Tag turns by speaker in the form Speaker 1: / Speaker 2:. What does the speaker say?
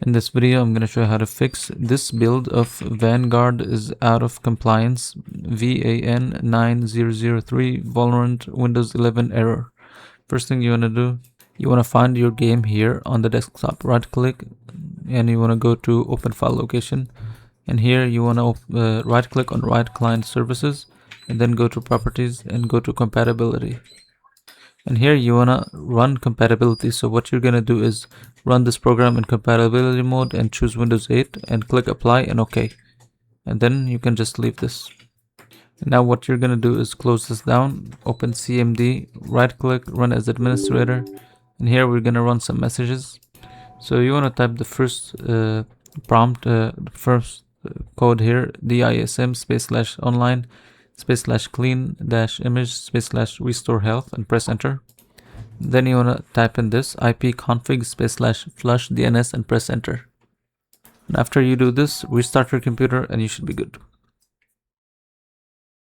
Speaker 1: In this video, I'm going to show you how to fix this build of Vanguard is out of compliance VAN 9003 Valorant Windows 11 error. First thing you want to do, you want to find your game here on the desktop. Right click and you want to go to open file location. And here you want to right click on write client services and then go to properties and go to compatibility. And here you want to run compatibility. So what you're going to do is run this program in compatibility mode and choose Windows 8 and click apply and OK. And then you can just leave this. And now what you're going to do is close this down, open CMD, right click, run as administrator. And here we're going to run some messages. So you want to type the first prompt, the first code here, DISM /online /clean -image /restore health and press enter. Then you want to type in this ipconfig /flush DNS and press enter. And after you do this, restart your computer and you should be good.